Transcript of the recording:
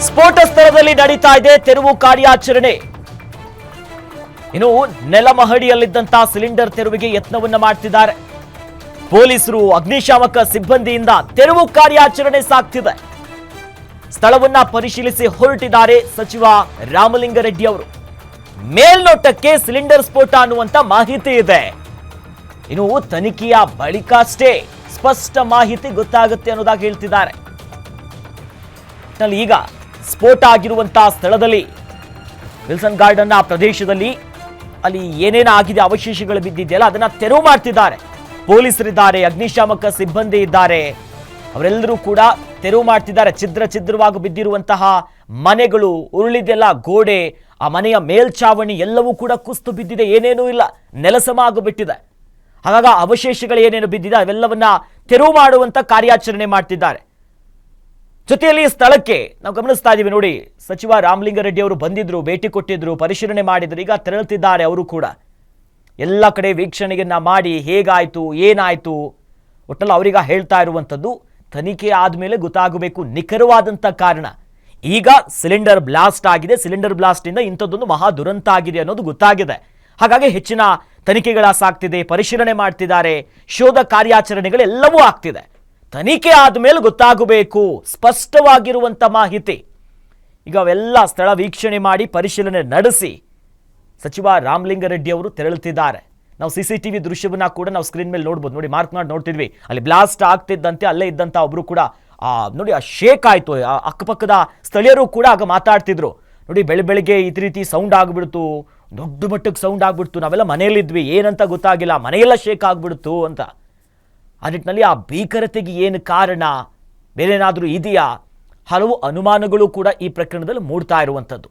ಸ್ಫೋಟ ಸ್ಥಳದಲ್ಲಿ ನಡೀತಾ ಇದೆ ತೆರವು ಕಾರ್ಯಾಚರಣೆ. ಇನ್ನು ನೆಲಮಹಡಿಯಲ್ಲಿದ್ದಂತಹ ಸಿಲಿಂಡರ್ ತೆರವಿಗೆ ಯತ್ನವನ್ನ ಮಾಡ್ತಿದ್ದಾರೆ ಪೊಲೀಸರು. ಅಗ್ನಿಶಾಮಕ ಸಿಬ್ಬಂದಿಯಿಂದ ತೆರವು ಕಾರ್ಯಾಚರಣೆ ಸಾಗ್ತಿದೆ. ಸ್ಥಳವನ್ನ ಪರಿಶೀಲಿಸಿ ಹೊರಟಿದ್ದಾರೆ ಸಚಿವ ರಾಮಲಿಂಗಾರೆಡ್ಡಿ ಅವರು. ಮೇಲ್ನೋಟಕ್ಕೆ ಸಿಲಿಂಡರ್ ಸ್ಫೋಟ ಅನ್ನುವಂತ ಮಾಹಿತಿ ಇದೆ. ಇನ್ನು ತನಿಖೆಯ ಬಳಿಕಷ್ಟೇ ಸ್ಪಷ್ಟ ಮಾಹಿತಿ ಗೊತ್ತಾಗುತ್ತೆ ಅನ್ನೋದಾಗಿ ಹೇಳ್ತಿದ್ದಾರೆ. ಈಗ ಸ್ಫೋಟ ಆಗಿರುವಂತಹ ಸ್ಥಳದಲ್ಲಿ ವಿಲ್ಸನ್ ಗಾರ್ಡನ್ ಆ ಪ್ರದೇಶದಲ್ಲಿ ಅಲ್ಲಿ ಏನೇನು ಆಗಿದೆ, ಅವಶೇಷಗಳು ಬಿದ್ದಿದೆಯಲ್ಲ ಅದನ್ನ ತೆರವು ಮಾಡ್ತಿದ್ದಾರೆ. ಪೊಲೀಸರಿದ್ದಾರೆ, ಅಗ್ನಿಶಾಮಕ ಸಿಬ್ಬಂದಿ ಇದ್ದಾರೆ, ಅವರೆಲ್ಲರೂ ಕೂಡ ತೆರವು ಮಾಡ್ತಿದ್ದಾರೆ. ಛಿದ್ರವಾಗಿ ಬಿದ್ದಿರುವಂತಹ ಮನೆಗಳು, ಉರುಳಿದೆಲ್ಲ ಗೋಡೆ, ಆ ಮನೆಯ ಮೇಲ್ಛಾವಣಿ ಎಲ್ಲವೂ ಕೂಡ ಕುಸಿದು ಬಿದ್ದಿದೆ. ಏನೇನೂ ಇಲ್ಲ, ನೆಲಸಮ ಆಗಿಬಿಟ್ಟಿದೆ. ಹಾಗಾಗಿ ಅವಶೇಷಗಳು ಏನೇನು ಬಿದ್ದಿದೆ ಅವೆಲ್ಲವನ್ನ ತೆರವು ಮಾಡುವಂತ ಕಾರ್ಯಾಚರಣೆ ಮಾಡ್ತಿದ್ದಾರೆ. ಜೊತೆಯಲ್ಲಿ ಸ್ಥಳಕ್ಕೆ ನಾವು ಗಮನಿಸ್ತಾ ಇದ್ದೀವಿ ನೋಡಿ, ಸಚಿವ ರಾಮಲಿಂಗಾರೆಡ್ಡಿ ಅವರು ಬಂದಿದ್ರು, ಭೇಟಿ ಕೊಟ್ಟಿದ್ರು, ಪರಿಶೀಲನೆ ಮಾಡಿದ್ರು. ಈಗ ತೆರಳುತ್ತಿದ್ದಾರೆ ಅವರು ಕೂಡ. ಎಲ್ಲ ಕಡೆ ವೀಕ್ಷಣೆಯನ್ನ ಮಾಡಿ ಹೇಗಾಯ್ತು, ಏನಾಯ್ತು, ಒಟ್ಟಲ್ಲಿ ಅವರೀಗ ಹೇಳ್ತಾ ಇರುವಂಥದ್ದು ತನಿಖೆ ಆದಮೇಲೆ ಗೊತ್ತಾಗಬೇಕು ನಿಖರವಾದಂಥ ಕಾರಣ. ಈಗ ಸಿಲಿಂಡರ್ ಬ್ಲಾಸ್ಟ್ ಆಗಿದೆ, ಸಿಲಿಂಡರ್ ಬ್ಲಾಸ್ಟ್ ಇಂದ ಇಂಥದ್ದೊಂದು ಮಹಾ ದುರಂತ ಆಗಿದೆ ಅನ್ನೋದು ಗೊತ್ತಾಗಿದೆ. ಹಾಗಾಗಿ ಹೆಚ್ಚಿನ ತನಿಖೆಗಳ ಸಾಗ್ತಿದೆ, ಪರಿಶೀಲನೆ ಮಾಡ್ತಿದ್ದಾರೆ, ಶೋಧ ಕಾರ್ಯಾಚರಣೆಗಳೆಲ್ಲವೂ ಆಗ್ತಿದೆ. ತನಿಖೆ ಆದಮೇಲೆ ಗೊತ್ತಾಗಬೇಕು ಸ್ಪಷ್ಟವಾಗಿರುವಂಥ ಮಾಹಿತಿ. ಈಗ ಅವೆಲ್ಲ ಸ್ಥಳ ವೀಕ್ಷಣೆ ಮಾಡಿ ಪರಿಶೀಲನೆ ನಡೆಸಿ ಸಚಿವ ರಾಮಲಿಂಗಾರೆಡ್ಡಿ ಅವರು ತೆರಳುತ್ತಿದ್ದಾರೆ. ನಾವು CCTV ದೃಶ್ಯವನ್ನ ಕೂಡ ನಾವು ಸ್ಕ್ರೀನ್ ಮೇಲೆ ನೋಡ್ಬೋದು. ನೋಡಿ, ಮಾರ್ಕ್ ಮಾಡಿ ನೋಡ್ತಿದ್ವಿ. ಅಲ್ಲಿ ಬ್ಲಾಸ್ಟ್ ಆಗ್ತಿದ್ದಂತೆ ಅಲ್ಲೇ ಇದ್ದಂಥ ಒಬ್ರು ಕೂಡ ನೋಡಿ ಆ ಶೇಕ್ ಆಯ್ತು. ಅಕ್ಕಪಕ್ಕದ ಸ್ಥಳೀಯರು ಕೂಡ ಆಗ ಮಾತಾಡ್ತಿದ್ರು. ನೋಡಿ, ಬೆಳಿಗ್ಗೆ ಈ ರೀತಿ ಸೌಂಡ್ ಆಗ್ಬಿಡ್ತು, ದೊಡ್ಡ ಮಟ್ಟಕ್ಕೆ ಸೌಂಡ್ ಆಗ್ಬಿಡ್ತು, ನಾವೆಲ್ಲ ಮನೆಯಲ್ಲಿದ್ವಿ, ಏನಂತ ಗೊತ್ತಾಗಿಲ್ಲ, ಮನೆಯೆಲ್ಲ ಶೇಕ್ ಆಗ್ಬಿಡ್ತು ಅಂತ. ಆ ನಿಟ್ಟಿನಲ್ಲಿ ಆ ಭೀಕರತೆಗೆ ಏನು ಕಾರಣ, ಬೇರೇನಾದರೂ ಇದೆಯಾ, ಹಲವು ಅನುಮಾನಗಳು ಕೂಡ ಈ ಪ್ರಕರಣದಲ್ಲಿ ಮೂಡ್ತಾ ಇರುವಂಥದ್ದು.